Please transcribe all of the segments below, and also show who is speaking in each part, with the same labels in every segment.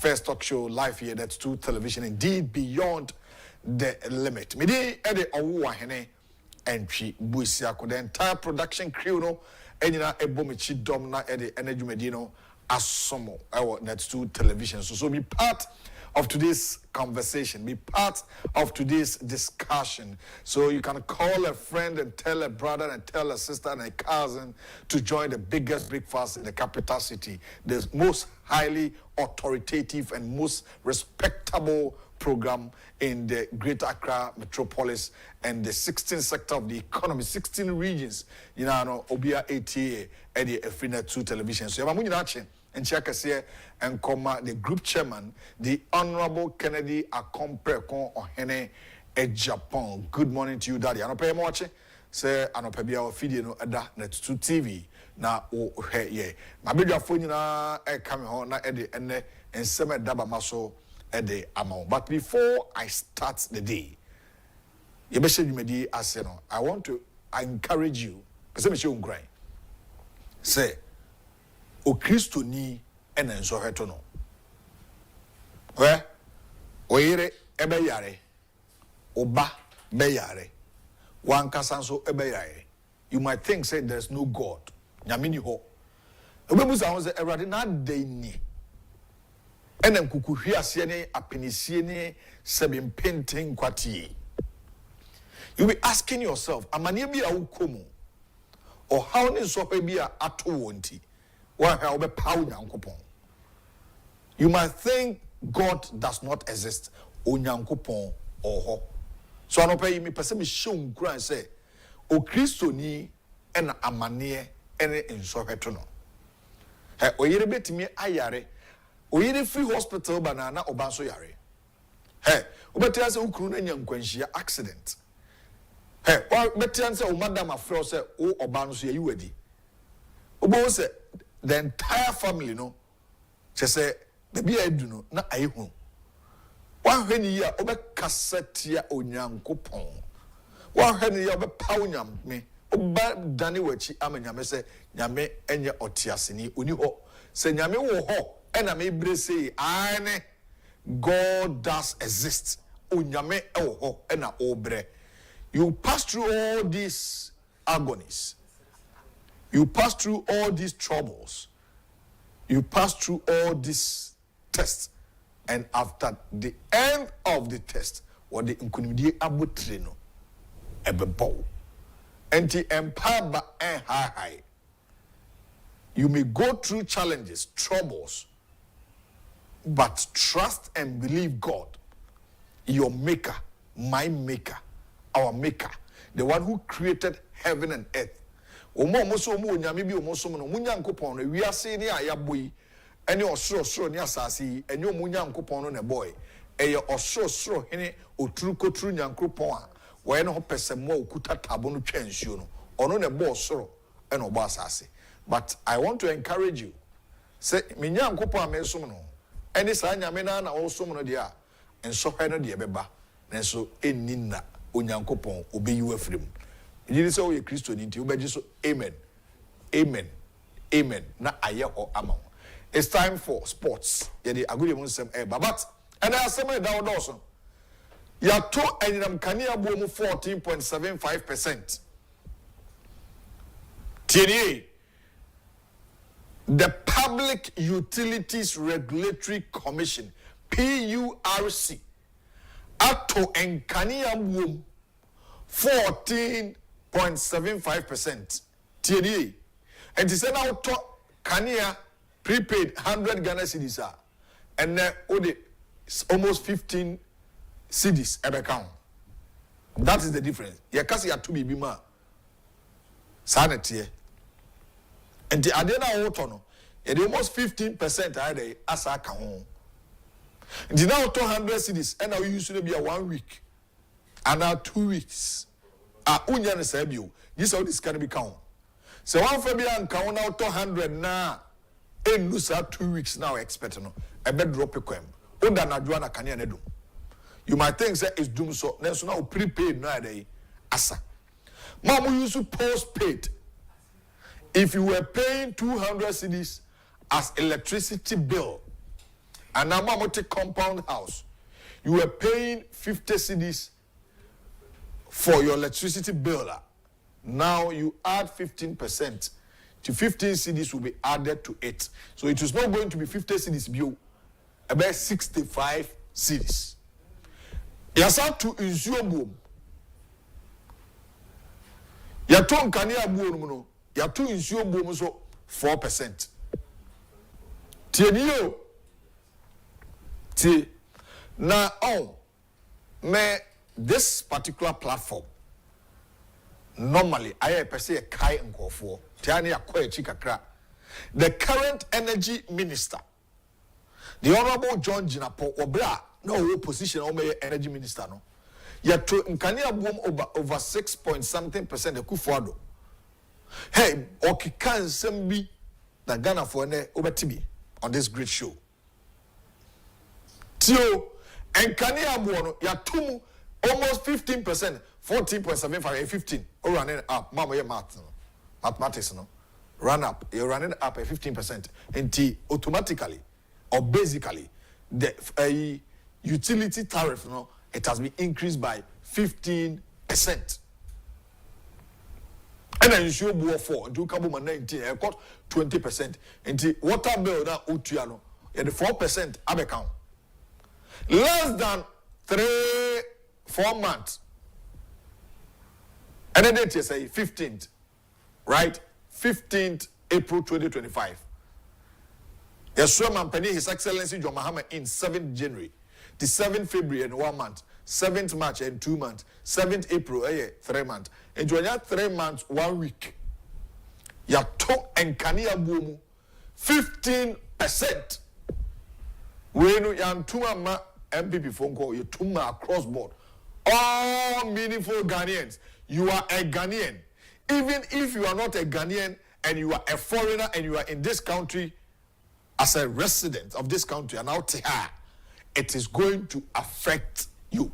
Speaker 1: first talk show live here. That's two television, indeed beyond the limit. Midi ede owu ahene entry buisiako. The entire production crew no enyina ebomichi dom na ede enedwumedi no asomo. That's two television. So be part of today's conversation, be part of today's discussion. So you can call a friend and tell a brother and tell a sister and a cousin to join the biggest breakfast in the capital city, the most highly authoritative and most respectable program in the Greater Accra metropolis and the 16th sector of the economy, 16 regions. You know, Obia ATA, Eddie Efrina 2 television. So you're watching. And check us here and come the group chairman, the Honorable Kennedy Agyapong Ohene Agyapong. Good morning to you, Daddy. I don't pay much. Say, I don't pay our video no ada net to TV. Na oh hey yeah. My baby phone na coming home na ede and seme daba maso ede amount. But before I start the day, you be say you me as you know. I encourage you. Say me show grind. Say. O Kristo ni ene nso heto no. Oyire ebe yare. Oba be yare. Wankasa nso ebe yare. You might think say there's no God. Nyame ni ho. Obebusa ho say Ewrade na dey ni. Ene nkukuhwe ase ne apenisie ne sebempenten kwatie. You be asking yourself, amane bi a wukomu. Or how ni so bi a ato wonti. You might think God does not exist. Onyankopon oho. So I don't pay me person me show nkura and say, O Kristo ni ena amane ene insoheto no. He oyire betimi ayare. Oyire free hospital banana obanso yare. He obetia se ukuru na nyankwanhia accident. He obetia se o madam afro se o obanso ye yiwadi. Obo se the entire family, no, she say, the be I do no, na I home. One henny ya obe cassetia onyankopon. One henny ya obe paunyam me, oba dani wechi amenyame se, nyame enye otiasini, uni ho, se nyame wo ho, ena me bre say, ane, God does exist. Unyame ho, ena obre. You pass through all these agonies. You pass through all these troubles. You pass through all these tests. And after the end of the test, what the inkunimidi abutrino ebebo. Enti empaba en high. You may go through challenges, troubles, but trust and believe God, your maker, my maker, our maker, the one who created heaven and earth. Omo so omo nyame bi omo so no munyankopon no wiase ni ayaboi ene osoro ni asase enye omo nyankopon no ne boy eye osoro hene oturukoturu nyankopon a wo ne ho pesemo okuta tabo no twansuo no ono ne bo osoro ene obo asase. But I want to encourage you, say me nyankopon a me so no ene sa nyame na na wo so no de a enso hwe no de beba nenso enni na onyankopon obeyi afrem. You say, oh, you're Christian, you better so amen. Amen. Amen. Na ayeho amon. It's time for sports. Yedi agudi mun sem but and I say down also. Ya to enyam kania bomu 14.75%. TNA. The Public Utilities Regulatory Commission, PURC, ato enkania bomu 14.75%. TNA. And he said now to Kania prepaid 100 Ghana cedis and then almost 15 cedis ever count. That is the difference. Ya kasi ya to be bima. Sanity. And the adena otono. It almost 15% either asa count. And the now 200 cedis and now usually be a 1 week. And now 2 weeks. Unya ne sabio. This how this can be count. So one for me and count now 200 na. En lusa 2 weeks now expect no. A bed drop a quem. Oda na juana kanya ne do. You might think that it's doom so. Then so now prepaid no day. Asa. Mamu used to postpaid. If you were paying 200 cedis as electricity bill, and now Mamote compound house, you were paying 50 cedis for your electricity bill. Now you add 15%. To 15 cedis will be added to it. So it is not going to be 50 cedis bill, about 65 cedis. Yes, to insure boom. Ya to nkania boom no. Ya to insure boom so 4%. Tienio. Ti na me this particular platform normally I per se a kai nkofo tiani akwa chikakra. The current energy minister, the Honorable John Jinapo Obra, no position on energy minister no. Yet to nkania boom over 6 point something percent akufo-addo. Hey, okikan sembi na Ghana for ne obetibi on this great show. Tio nkania boom ya tumu almost 15%, 14.75, 15. Or running up, mama, your mathematics, no? Run up, you're running up at 15%. And automatically or basically, the utility tariff, no, it has been increased by 15%. And then you show more for, do come 19, I got 20%. And the water bill now, Utiano, and the 4% account. Less than 4 months. And then they say 15th, right? 15th April 2025. Yes, man, Penny, His Excellency John Mahama in 7th January, the 7th February and 1 month, 7th March and 2 months, 7th April, 3 months. And during that 3 months, 1 week, ya to and kania boom 15%. When you are tuma MPP phone call, you tuma across board. All meaningful Ghanaians, you are a Ghanaian. Even if you are not a Ghanaian and you are a foreigner and you are in this country as a resident of this country and out here, it is going to affect you.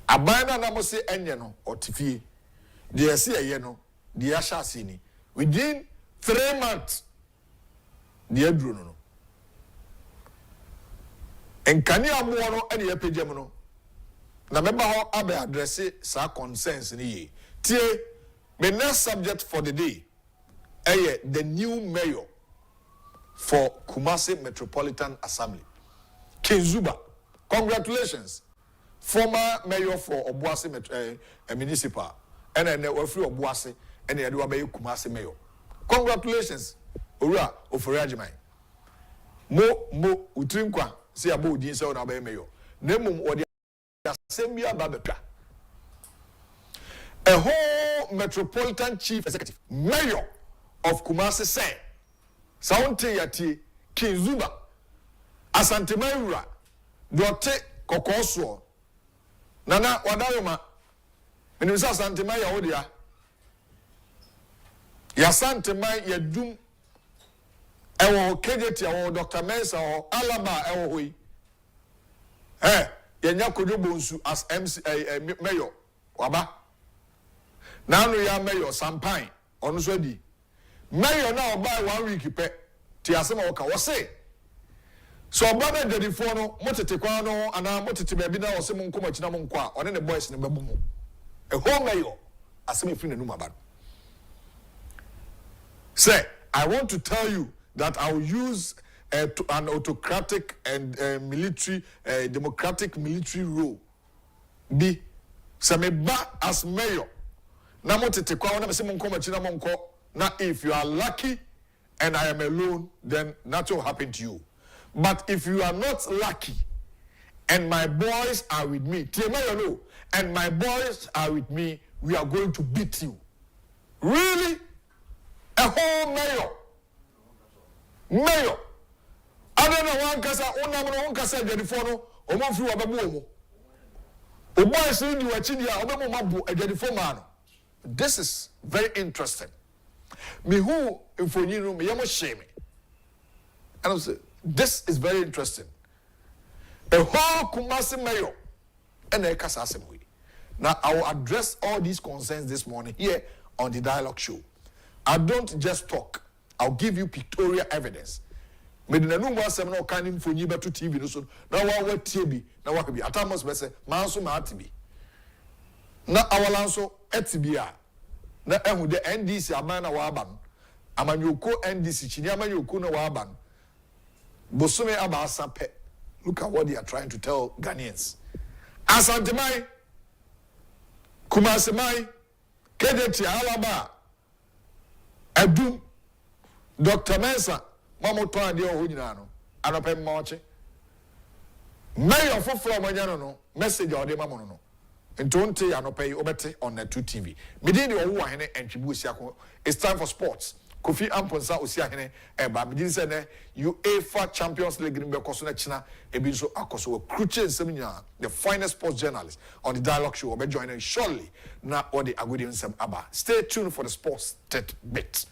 Speaker 1: Abana namose enyeno or tifi, the see yeno, the asha sini. Within 3 months, the edruno. And kania muono any epigemono. Na member how abe address sa concerns ni ye. Tie, the next subject for the day, the new mayor for Kumasi Metropolitan Assembly, Kinzuba. Congratulations, former mayor for Obuasi Municipal, and then we free Obuasi, and then we Kumasi mayor. Congratulations, Ura Oforiajimai. Mo utrinkwa. See about the inside of mayor. Nemum or the assembly babeka. A whole metropolitan chief executive, mayor of Kumasi say, Saunte Yati, Kinzuba, Asante Mayura, Dote Kokoso, Nana Wadayoma, and Mr. Asante Maya Odia. Yasante May Yadum. Ewo Kejeti or Dr. Mensa or Alaba ewo hui. Yenya Kodobonsu as MC mayor. Waba. Now we are mayor Sampine. Onuswedi. Mayor now buy 1 week pe. Tiasema waka. Wase. So baba dedi fono motete kwa no ana motete baby na wase munko machina munkwa. One the boys ne bebumu. A whole mayor aseme free numa bad. Say, I want to tell you that I will use an autocratic and military, democratic military rule. Be Sameba as mayor. Now, if you are lucky and I am alone, then nothing will happen to you. But if you are not lucky and my boys are with me, and my boys are with me, we are going to beat you. Really? A whole mayor. Mayor, I don't know one casa, one casa, the phono, or one few of a boom. O boy, saying you are Chidia, or Mabu, a Jennifer man. This is very interesting. Me who, if you know me, you must shame me. And I say, this is very interesting. A whole Kumasi mayor and a casa assembly. Now, I will address all these concerns this morning here on the Dialogue Show. I don't just talk. I'll give you pictorial evidence. medina no mo asem na okan ni mfonyi beto TV no so na wa tie bi na wa ka bi atamos be se man so ma atibi na awala so etibi a na ehu de NDC aman na wa aba no amanyoko NDC chini amanyoko na wa aba no bosome aba asape. Look at what they are trying to tell Ghanaians. Asantemai Kumasemai Kedeti Alaba Adum Dr. Mensa Mamoto ade o nyina no anope mmoche mayor foforo manyano no message o de mamono no ntonte anope obete on the 2 TV medin de owo ahene entwibu osiako. It's time for sports. Kofi Amponsa Osiahene eba medin se ne UEFA Champions League ni bekoso na china ebi so akoso crucial nsem nya the finest sports journalist on the dialogue show be joining shortly na all the agudi nsem aba. Stay tuned for the sports bit.